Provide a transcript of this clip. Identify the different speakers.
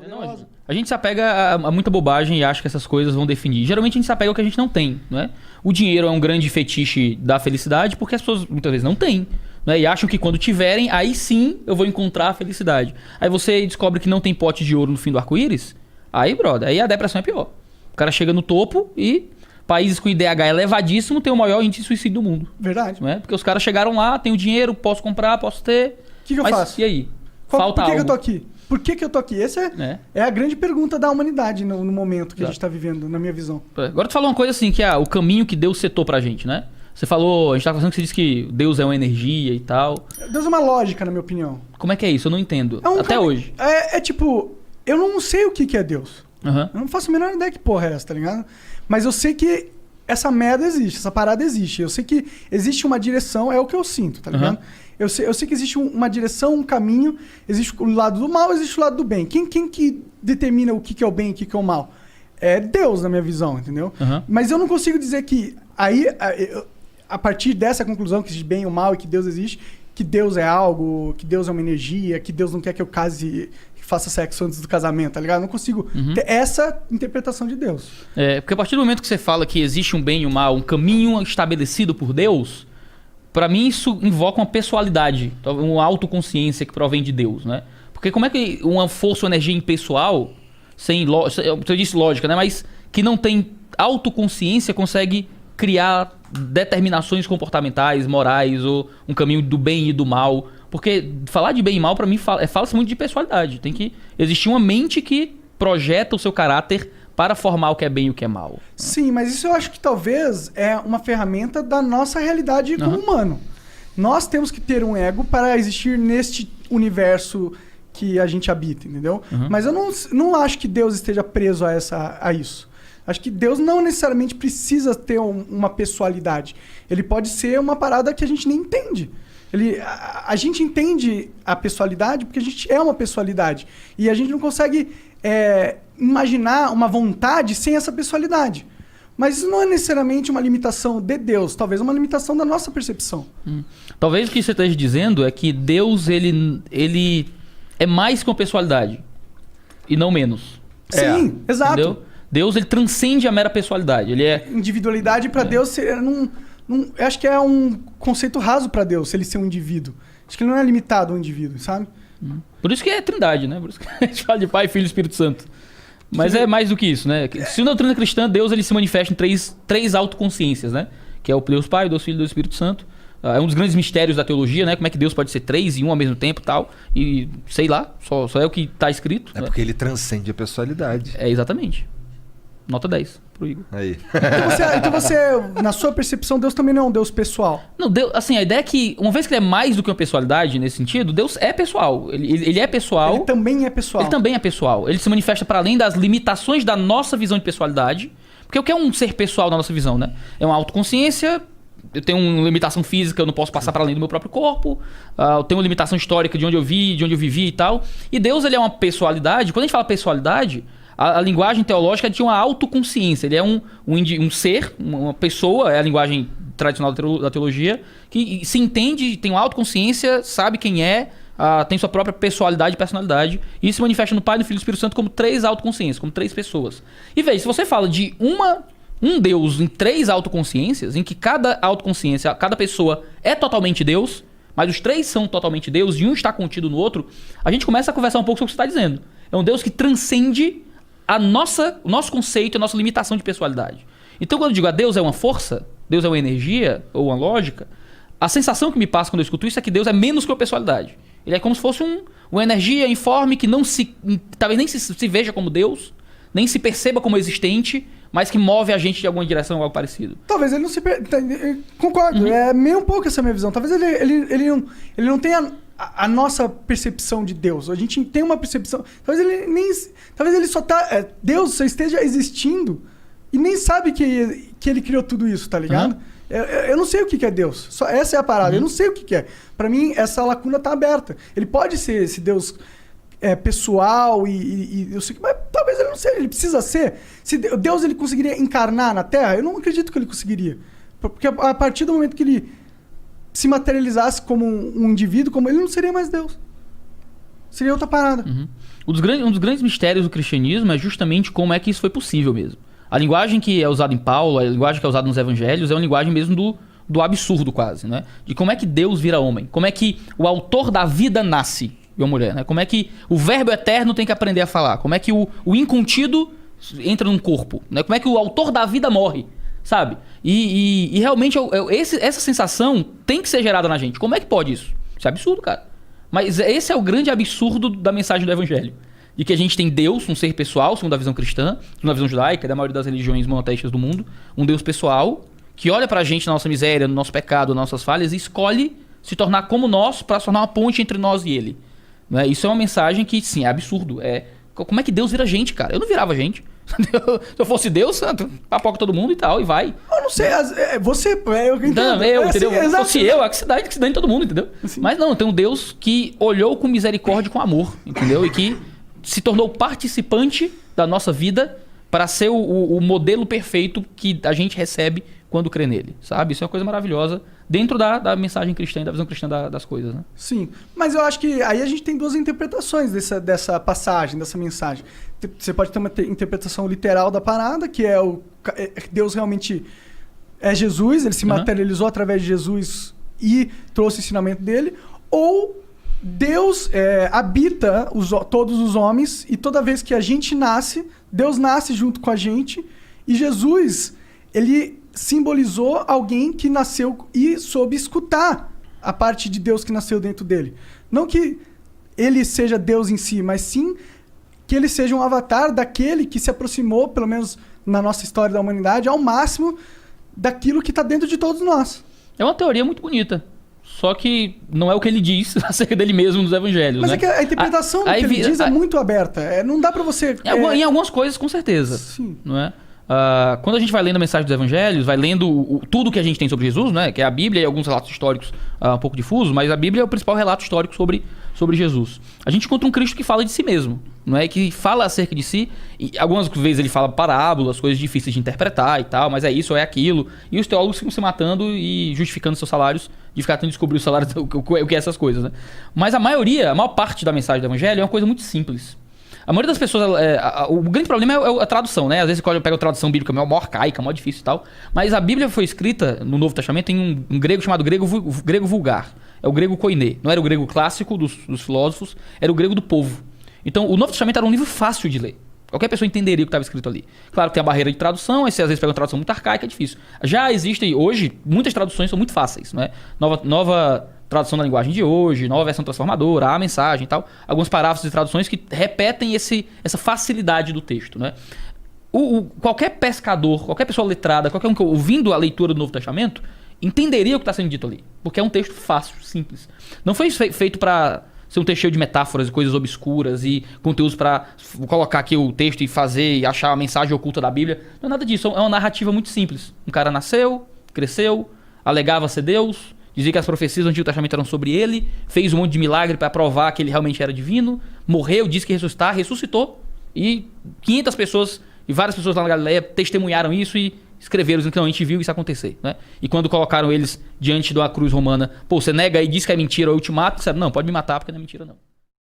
Speaker 1: Não, a gente se apega a muita bobagem e acha que essas coisas vão definir. Geralmente a gente se apega ao que a gente não tem, né? O dinheiro é um grande fetiche da felicidade porque as pessoas muitas vezes não têm, né? E acham que quando tiverem, aí sim eu vou encontrar a felicidade. Aí você descobre que não tem pote de ouro no fim do arco-íris, aí, brother, aí a depressão é pior. O cara chega no topo e países com IDH elevadíssimo tem o maior índice de suicídio do mundo.
Speaker 2: Verdade.
Speaker 1: Né? Porque os caras chegaram lá, tem o dinheiro, posso comprar, posso ter.
Speaker 2: O que eu faço?
Speaker 1: E aí?
Speaker 2: Falta
Speaker 1: algo.
Speaker 2: Por que eu tô aqui? Por que eu tô aqui? Essa é a grande pergunta da humanidade no momento que a gente tá vivendo, na minha visão.
Speaker 1: Agora tu falou uma coisa assim, que é o caminho que Deus setou pra gente, né? Você falou, a gente tá falando que você disse que Deus é uma energia e tal.
Speaker 2: Deus é uma lógica, na minha opinião.
Speaker 1: Como é que é isso? Eu não entendo. Até hoje.
Speaker 2: É tipo, eu não sei o que é Deus.
Speaker 1: Uhum.
Speaker 2: Eu não faço a menor ideia que porra é essa, tá ligado? Mas eu sei que essa merda existe, essa parada existe. Eu sei que existe uma direção, é o que eu sinto, tá ligado? Eu sei que existe uma direção, um caminho, existe o lado do mal, existe o lado do bem. Quem que determina o que é o bem e o que é o mal? É Deus, na minha visão, entendeu? Mas eu não consigo dizer que aí, a partir dessa conclusão que existe bem e o mal e que Deus existe, que Deus é algo, que Deus é uma energia, que Deus não quer que eu case, que faça sexo antes do casamento, tá ligado? Eu não consigo ter essa interpretação de Deus.
Speaker 1: Porque a partir do momento que você fala que existe um bem e um mal, um caminho estabelecido por Deus, pra mim isso invoca uma pessoalidade, uma autoconsciência que provém de Deus, né? Porque como é que uma força ou energia impessoal, eu disse lógica, né? Mas que não tem autoconsciência consegue criar determinações comportamentais, morais, ou um caminho do bem e do mal. Porque falar de bem e mal, pra mim, fala-se muito de pessoalidade. Tem que existir uma mente que projeta o seu caráter para formar o que é bem e o que é mal.
Speaker 2: Sim, mas isso eu acho que talvez é uma ferramenta da nossa realidade como humano. Nós temos que ter um ego para existir neste universo que a gente habita, entendeu? Mas eu não acho que Deus esteja preso a isso. Acho que Deus não necessariamente precisa ter uma pessoalidade. Ele pode ser uma parada que a gente nem entende. A gente entende a pessoalidade porque a gente é uma pessoalidade. E a gente não consegue imaginar uma vontade sem essa pessoalidade. Mas isso não é necessariamente uma limitação de Deus. Talvez uma limitação da nossa percepção.
Speaker 1: Talvez o que você esteja dizendo é que Deus ele é mais que uma pessoalidade. E não menos.
Speaker 2: Sim, exato.
Speaker 1: Entendeu? Deus ele transcende a mera pessoalidade. Ele é...
Speaker 2: Individualidade para Deus eu acho que é um conceito raso para Deus, ele ser um indivíduo. Acho que ele não é limitado a um indivíduo, sabe?
Speaker 1: Por isso que é trindade, né? Por isso que a gente fala de Pai, Filho e Espírito Santo. Mas é mais do que isso, né? Se na doutrina cristã, Deus ele se manifesta em três autoconsciências, né? Que é o Deus Pai, Deus Filho e Deus Espírito Santo. É um dos grandes mistérios da teologia, né? Como é que Deus pode ser três e um ao mesmo tempo e tal. E sei lá, só é o que está escrito.
Speaker 3: É porque ele transcende a pessoalidade.
Speaker 1: Exatamente. Nota 10 pro Igor.
Speaker 3: Aí.
Speaker 2: Então você, na sua percepção, Deus também não é um Deus pessoal.
Speaker 1: Não, Deus, assim, a ideia é que, uma vez que ele é mais do que uma pessoalidade nesse sentido, Deus é pessoal. Ele é pessoal.
Speaker 2: Ele também é pessoal.
Speaker 1: Ele também é pessoal. Ele se manifesta para além das limitações da nossa visão de pessoalidade. Porque o que é um ser pessoal na nossa visão, né? É uma autoconsciência. Eu tenho uma limitação física, eu não posso passar para além do meu próprio corpo. Eu tenho uma limitação histórica de onde eu vivi e tal. E Deus, ele é uma pessoalidade. Quando a gente fala pessoalidade, a linguagem teológica é de uma autoconsciência. Ele é um ser, uma pessoa, é a linguagem tradicional da teologia, que se entende, tem uma autoconsciência, sabe quem é, tem sua própria pessoalidade e personalidade. E isso se manifesta no Pai, no Filho e no Espírito Santo como três autoconsciências, como três pessoas. E veja, se você fala de um Deus em três autoconsciências, em que cada autoconsciência, cada pessoa é totalmente Deus, mas os três são totalmente Deus e um está contido no outro, a gente começa a conversar um pouco sobre o que você está dizendo. É um Deus que transcende o nosso conceito, a nossa limitação de pessoalidade. Então, quando eu digo a Deus é uma força, Deus é uma energia ou uma lógica, a sensação que me passa quando eu escuto isso é que Deus é menos que uma pessoalidade. Ele é como se fosse uma energia informe que talvez nem se veja como Deus, nem se perceba como existente, mas que move a gente de alguma direção ou algo parecido.
Speaker 2: Talvez ele não se... Concordo, é meio um pouco essa minha visão. Talvez ele não tenha a nossa percepção de Deus. A gente tem uma percepção... Talvez ele só tá... Deus só esteja existindo e nem sabe que ele criou tudo isso, tá ligado? Eu não sei o que é Deus. Essa é a parada. Eu não sei o que é. Pra mim, essa lacuna tá aberta. Ele pode ser esse Deus pessoal e eu sei que... Mas talvez ele não seja. Ele precisa ser. Se Deus ele conseguiria encarnar na Terra, eu não acredito que ele conseguiria. Porque a partir do momento que ele se materializasse como um indivíduo, como ele não seria mais Deus. Seria outra parada.
Speaker 1: Um dos grandes mistérios do cristianismo é justamente como é que isso foi possível mesmo. A linguagem que é usada em Paulo, a linguagem que é usada nos evangelhos, é uma linguagem mesmo do absurdo quase, né? De como é que Deus vira homem, como é que o autor da vida nasce de uma mulher, né? Como é que o verbo eterno tem que aprender a falar, como é que o incontido entra num corpo, né? Como é que o autor da vida morre, sabe? E realmente essa sensação tem que ser gerada na gente. Como é que pode isso? Isso é absurdo, cara. Mas esse é o grande absurdo da mensagem do evangelho. De que a gente tem Deus, um ser pessoal, segundo a visão cristã, segundo a visão judaica, da maioria das religiões monoteístas do mundo, um Deus pessoal, que olha pra gente na nossa miséria, no nosso pecado, nas nossas falhas, e escolhe se tornar como nós para se tornar uma ponte entre nós e ele. Né? Isso é uma mensagem que, sim, é absurdo. Como é que Deus vira gente, cara? Eu não virava gente. Se eu fosse Deus, papoca todo mundo e tal, e vai.
Speaker 2: Eu não sei, você... Eu entendo.
Speaker 1: Não, entendeu? Se fosse eu, que se dane todo mundo, entendeu?
Speaker 2: Assim.
Speaker 1: Mas não, tem um Deus que olhou com misericórdia e com amor, entendeu? E que se tornou participante da nossa vida para ser o modelo perfeito que a gente recebe quando crê nele, sabe? Isso é uma coisa maravilhosa dentro da mensagem cristã e da visão cristã das coisas, né?
Speaker 2: Sim, mas eu acho que aí a gente tem duas interpretações dessa passagem, dessa mensagem. Você pode ter uma interpretação literal da parada, que é Deus realmente é Jesus, ele se materializou através de Jesus e trouxe o ensinamento dele, ou Deus habita todos os homens e toda vez que a gente nasce, Deus nasce junto com a gente e Jesus, ele simbolizou alguém que nasceu e soube escutar a parte de Deus que nasceu dentro dele. Não que ele seja Deus em si, mas sim que ele seja um avatar daquele que se aproximou, pelo menos na nossa história da humanidade, ao máximo daquilo que está dentro de todos nós.
Speaker 1: É uma teoria muito bonita. Só que não é o que ele diz acerca dele mesmo nos evangelhos,
Speaker 2: mas
Speaker 1: né?
Speaker 2: é que a interpretação do que ele diz é muito aberta. Não dá pra você...
Speaker 1: Em algumas coisas, com certeza.
Speaker 2: Sim.
Speaker 1: Não é? Quando a gente vai lendo a mensagem dos evangelhos, vai lendo tudo que a gente tem sobre Jesus, né? Que é a Bíblia e alguns relatos históricos um pouco difusos, mas a Bíblia é o principal relato histórico sobre Jesus. A gente encontra um Cristo que fala de si mesmo, não é? Que fala acerca de si, e algumas vezes ele fala parábolas, coisas difíceis de interpretar e tal, mas é isso ou é aquilo, e os teólogos ficam se matando e justificando seus salários, de ficar tentando descobrir os salários, o que é essas coisas, né? Mas a maior parte da mensagem do evangelho é uma coisa muito simples. A maioria das pessoas, o grande problema é a tradução, né? Às vezes você pega a tradução bíblica, é mó arcaica, mó difícil e tal. Mas a Bíblia foi escrita no Novo Testamento em um grego chamado grego vulgar. É o grego koiné. Não era o grego clássico dos filósofos, era o grego do povo. Então o Novo Testamento era um livro fácil de ler. Qualquer pessoa entenderia o que estava escrito ali. Claro que tem a barreira de tradução, aí você às vezes pega uma tradução muito arcaica, é difícil. Já existem hoje, muitas traduções são muito fáceis, né? Nova tradução da linguagem de hoje, nova versão transformadora, a mensagem e tal. Alguns parágrafos de traduções que repetem essa facilidade do texto, né? Qualquer pescador, qualquer pessoa letrada, qualquer um que ouvindo a leitura do Novo Testamento, entenderia o que está sendo dito ali. Porque é um texto fácil, simples. Não foi feito para ser um texto cheio de metáforas e coisas obscuras e conteúdos para colocar aqui o texto e fazer e achar a mensagem oculta da Bíblia. Não é nada disso, é uma narrativa muito simples. Um cara nasceu, cresceu, alegava ser Deus, dizia que as profecias do Antigo Testamento eram sobre ele, fez um monte de milagre para provar que ele realmente era divino, morreu, disse que ia ressuscitar, ressuscitou, e 500 pessoas e várias pessoas lá na Galileia testemunharam isso e escreveram dizendo que não, a gente viu isso acontecer, né? E quando colocaram eles diante de uma cruz romana, pô, você nega e diz que é mentira, ou eu te mato, disseram, não, pode me matar porque não é mentira não.